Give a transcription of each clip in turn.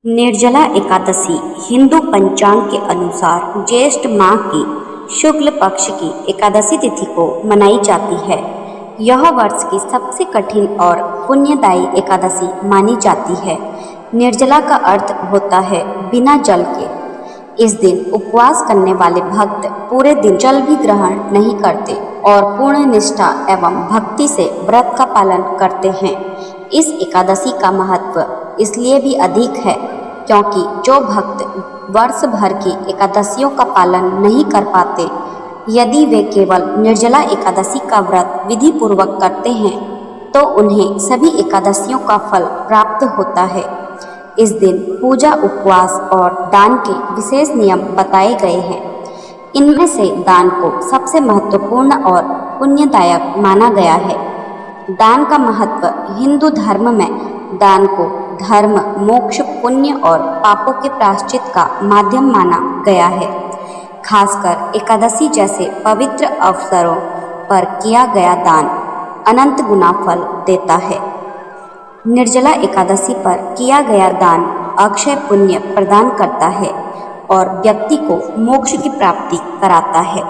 निर्जला एकादशी हिंदू पंचांग के अनुसार ज्येष्ठ माह की शुक्ल पक्ष की एकादशी तिथि को मनाई जाती है। यह वर्ष की सबसे कठिन और पुण्यदायी एकादशी मानी जाती है। निर्जला का अर्थ होता है बिना जल के। इस दिन उपवास करने वाले भक्त पूरे दिन जल भी ग्रहण नहीं करते और पूर्ण निष्ठा एवं भक्ति से व्रत का पालन करते हैं। इस एकादशी का महत्व इसलिए भी अधिक है क्योंकि जो भक्त वर्ष भर की एकादशियों का पालन नहीं कर पाते, यदि वे केवल निर्जला एकादशी का व्रत विधि पूर्वक करते हैं तो उन्हें सभी एकादशियों का फल प्राप्त होता है। इस दिन पूजा, उपवास और दान के विशेष नियम बताए गए हैं। इनमें से दान को सबसे महत्वपूर्ण और पुण्यदायक माना गया है। दान का महत्व हिंदू धर्म में दान को धर्म, मोक्ष, पुण्य और पापों के प्रायश्चित का माध्यम माना गया है। खासकर एकादशी जैसे पवित्र अवसरों पर किया गया दान अनंत गुना फल देता है। निर्जला एकादशी पर किया गया दान अक्षय पुण्य प्रदान करता है और व्यक्ति को मोक्ष की प्राप्ति कराता है।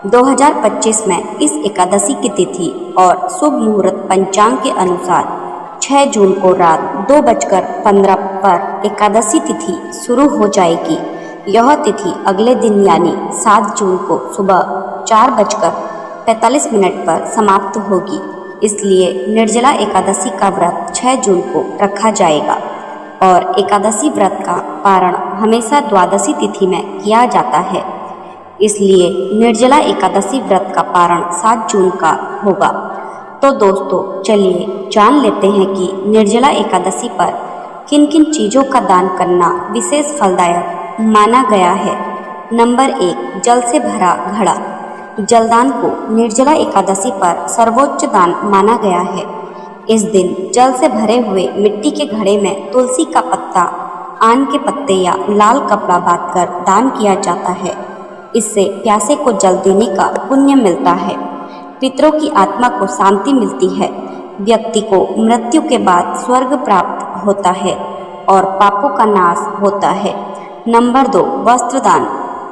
2025 में इस एकादशी की तिथि और शुभ मुहूर्त पंचांग के अनुसार 6 जून को रात 2:15 पर एकादशी तिथि शुरू हो जाएगी। यह तिथि अगले दिन यानी 7 जून को सुबह 4:45 पर समाप्त होगी। इसलिए निर्जला एकादशी का व्रत 6 जून को रखा जाएगा और एकादशी व्रत का पारण हमेशा द्वादशी तिथि में किया जाता है। इसलिए निर्जला एकादशी व्रत का पारण 7 जून का होगा। तो दोस्तों, चलिए जान लेते हैं कि निर्जला एकादशी पर किन किन चीज़ों का दान करना विशेष फलदायक माना गया है। नंबर 1, जल से भरा घड़ा। जलदान को निर्जला एकादशी पर सर्वोच्च दान माना गया है। इस दिन जल से भरे हुए मिट्टी के घड़े में तुलसी का पत्ता, आम के पत्ते या लाल कपड़ा बांधकर दान किया जाता है। इससे प्यासे को जल देने का पुण्य मिलता है। पितरों की आत्मा को शांति मिलती है। व्यक्ति को मृत्यु के बाद स्वर्ग प्राप्त होता है और पापों का नाश होता है। नंबर 2, वस्त्र दान,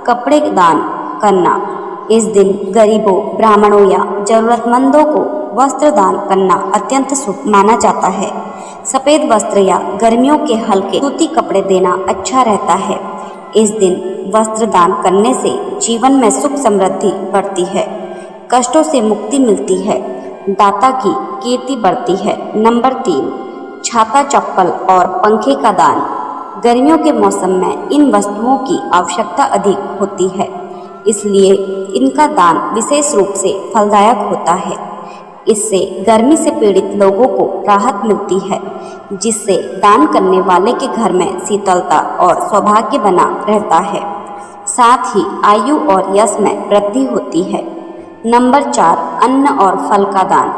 कपड़े दान करना। इस दिन गरीबों, ब्राह्मणों या जरूरतमंदों को वस्त्र दान करना अत्यंत शुभ माना जाता है। सफ़ेद वस्त्र या गर्मियों के हल्के सूती कपड़े देना अच्छा रहता है। इस दिन वस्त्र दान करने से जीवन में सुख समृद्धि बढ़ती है, कष्टों से मुक्ति मिलती है, दाता की कीर्ति बढ़ती है। नंबर 3, छाता, चप्पल और पंखे का दान। गर्मियों के मौसम में इन वस्तुओं की आवश्यकता अधिक होती है, इसलिए इनका दान विशेष रूप से फलदायक होता है। इससे गर्मी से पीड़ित लोगों को राहत मिलती है, जिससे दान करने वाले के घर में शीतलता और सौभाग्य बना रहता है। साथ ही आयु और यश में वृद्धि होती है। नंबर 4, अन्न और फल का दान।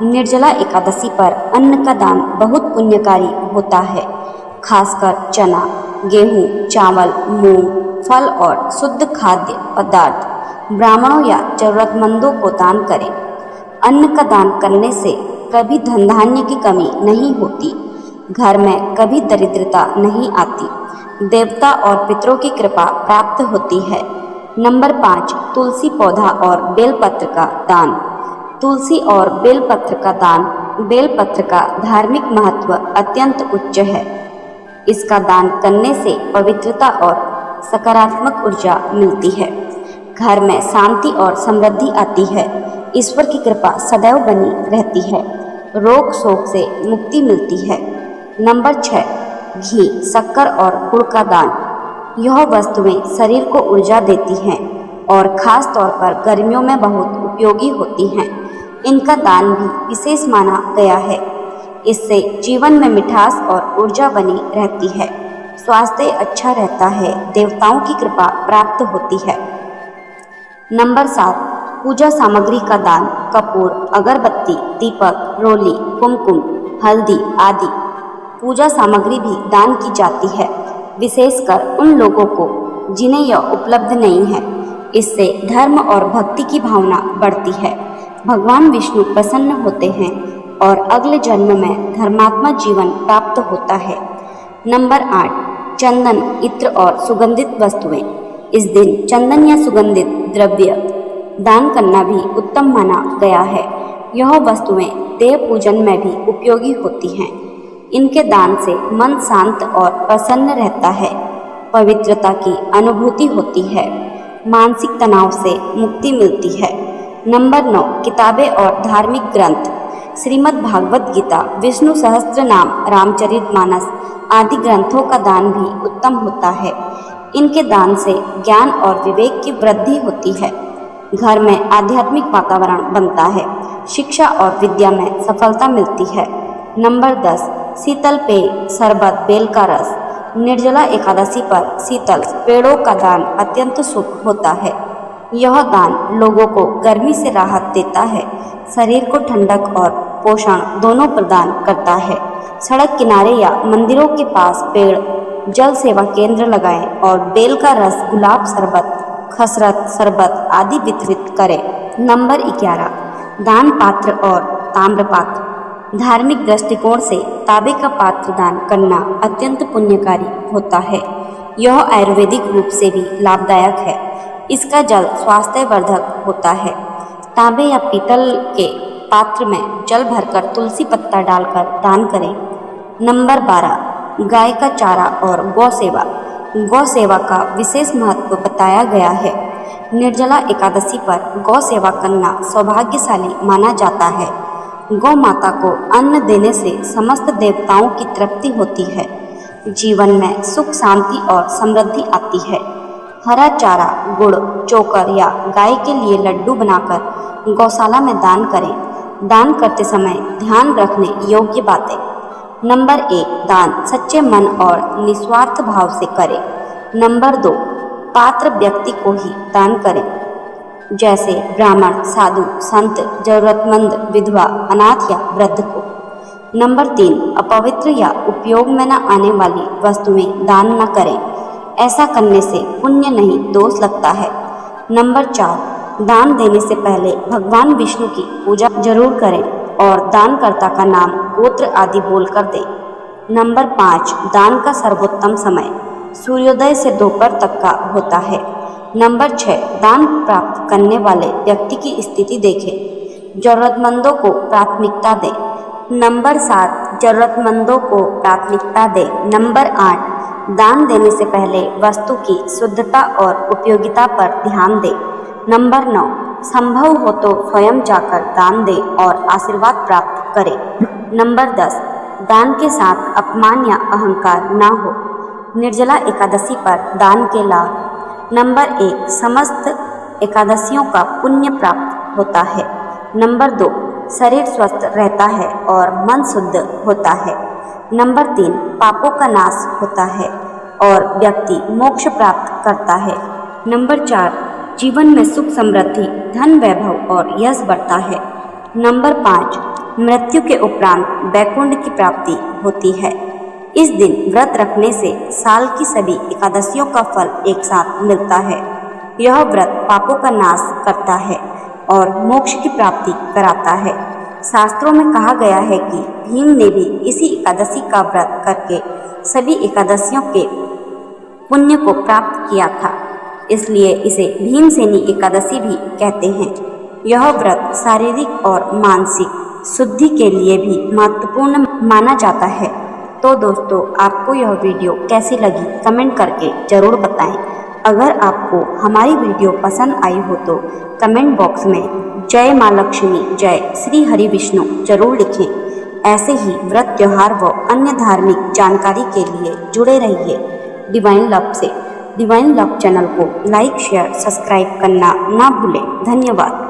निर्जला एकादशी पर अन्न का दान बहुत पुण्यकारी होता है। खासकर चना, गेहूँ, चावल, मूंग, फल और शुद्ध खाद्य पदार्थ ब्राह्मणों या जरूरतमंदों को दान करें। अन्न का दान करने से कभी धन धान्य की कमी नहीं होती, घर में कभी दरिद्रता नहीं आती, देवता और पितरों की कृपा प्राप्त होती है। नंबर 5, तुलसी पौधा और बेलपत्र का दान। तुलसी और बेलपत्र का दान। बेलपत्र का धार्मिक महत्व अत्यंत उच्च है। इसका दान करने से पवित्रता और सकारात्मक ऊर्जा मिलती है, घर में शांति और समृद्धि आती है, ईश्वर की कृपा सदैव बनी रहती है, रोग शोक से मुक्ति मिलती है। नंबर 6, घी, शक्कर और गुड़ का दान। यह वस्तुएं शरीर को ऊर्जा देती हैं और खास तौर पर गर्मियों में बहुत उपयोगी होती हैं। इनका दान भी विशेष माना गया है। इससे जीवन में मिठास और ऊर्जा बनी रहती है, स्वास्थ्य अच्छा रहता है, देवताओं की कृपा प्राप्त होती है। नंबर 7, पूजा सामग्री का दान। कपूर, अगरबत्ती, दीपक, रोली, कुमकुम, हल्दी आदि पूजा सामग्री भी दान की जाती है, विशेषकर उन लोगों को जिन्हें यह उपलब्ध नहीं है। इससे धर्म और भक्ति की भावना बढ़ती है, भगवान विष्णु प्रसन्न होते हैं और अगले जन्म में धर्मात्मा जीवन प्राप्त होता है। नंबर 8, चंदन, इत्र और सुगंधित वस्तुएं। इस दिन चंदन या सुगंधित द्रव्य दान करना भी उत्तम माना गया है। यह वस्तुएं देव पूजन में भी उपयोगी होती हैं। इनके दान से मन शांत और प्रसन्न रहता है, पवित्रता की अनुभूति होती है, मानसिक तनाव से मुक्ति मिलती है। नंबर 9, किताबें और धार्मिक ग्रंथ। श्रीमद् भागवत गीता, विष्णु सहस्त्रनाम, रामचरितमानस आदि ग्रंथों का दान भी उत्तम होता है। इनके दान से ज्ञान और विवेक की वृद्धि होती है, घर में आध्यात्मिक वातावरण बनता है, शिक्षा और विद्या में सफलता मिलती है। नंबर 10, शीतल पेय, शरबत, बेल का रस। निर्जला एकादशी पर शीतल पेड़ों का दान अत्यंत शुभ होता है। यह दान लोगों को गर्मी से राहत देता है, शरीर को ठंडक और पोषण दोनों प्रदान करता है। सड़क किनारे या मंदिरों के पास पेड़, जल सेवा केंद्र लगाएं और बेल का रस, गुलाब शरबत, खसरत शरबत आदि वितरित करें। नंबर 11, दान पात्र और ताम्र पात्र। धार्मिक दृष्टिकोण से तांबे का पात्र दान करना अत्यंत पुण्यकारी होता है। यह आयुर्वेदिक रूप से भी लाभदायक है। इसका जल स्वास्थ्यवर्धक होता है। तांबे या पीतल के पात्र में जल भरकर तुलसी पत्ता डालकर दान करें। नंबर 12, गाय का चारा और गौ सेवा। गौ सेवा का विशेष महत्व बताया गया है। निर्जला एकादशी पर गौ सेवा करना सौभाग्यशाली माना जाता है। गौ माता को अन्न देने से समस्त देवताओं की तृप्ति होती है, जीवन में सुख, शांति और समृद्धि आती है। हरा चारा, गुड़, चोकर या गाय के लिए लड्डू बनाकर गौशाला में दान करें। दान करते समय ध्यान रखने योग्य बातें। नंबर 1, दान सच्चे मन और निस्वार्थ भाव से करें। नंबर 2, पात्र व्यक्ति को ही दान करें, जैसे ब्राह्मण, साधु, संत, जरूरतमंद, विधवा, अनाथ या वृद्ध को। नंबर 3, अपवित्र या उपयोग में न आने वाली वस्तुएं दान न करें। ऐसा करने से पुण्य नहीं, दोष लगता है। नंबर 4, दान देने से पहले भगवान विष्णु की पूजा जरूर करें और दानकर्ता का नाम, गोत्र आदि बोलकर दें। नंबर 5, दान का सर्वोत्तम समय सूर्योदय से दोपहर तक का होता है। नंबर 6, दान प्राप्त करने वाले व्यक्ति की स्थिति देखें, जरूरतमंदों को प्राथमिकता दें। नंबर 7, जरूरतमंदों को प्राथमिकता दें। नंबर 8, दान देने से पहले वस्तु की शुद्धता और उपयोगिता पर ध्यान दें। नंबर 9, संभव हो तो स्वयं जाकर दान दें और आशीर्वाद प्राप्त करें। नंबर 10, दान के साथ अपमान या अहंकार ना हो। निर्जला एकादशी पर दान के लाभ। नंबर 1, समस्त एकादशियों का पुण्य प्राप्त होता है। नंबर 2, शरीर स्वस्थ रहता है और मन शुद्ध होता है। नंबर 3, पापों का नाश होता है और व्यक्ति मोक्ष प्राप्त करता है। नंबर 4, जीवन में सुख, समृद्धि, धन, वैभव और यश बढ़ता है। नंबर 5, मृत्यु के उपरांत वैकुंठ की प्राप्ति होती है। इस दिन व्रत रखने से साल की सभी एकादशियों का फल एक साथ मिलता है। यह व्रत पापों का नाश करता है और मोक्ष की प्राप्ति कराता है। शास्त्रों में कहा गया है कि भीम ने भी इसी एकादशी का व्रत करके सभी एकादशियों के पुण्य को प्राप्त किया था, इसलिए इसे भीमसेनी एकादशी भी कहते हैं। यह व्रत शारीरिक और मानसिक शुद्धि के लिए भी महत्वपूर्ण माना जाता है। तो दोस्तों, आपको यह वीडियो कैसी लगी कमेंट करके ज़रूर बताएं। अगर आपको हमारी वीडियो पसंद आई हो तो कमेंट बॉक्स में जय माँ लक्ष्मी, जय श्री हरि विष्णु जरूर लिखें। ऐसे ही व्रत, त्योहार व अन्य धार्मिक जानकारी के लिए जुड़े रहिए डिवाइन लव से। डिवाइन लव चैनल को लाइक, शेयर, सब्सक्राइब करना ना भूलें। धन्यवाद।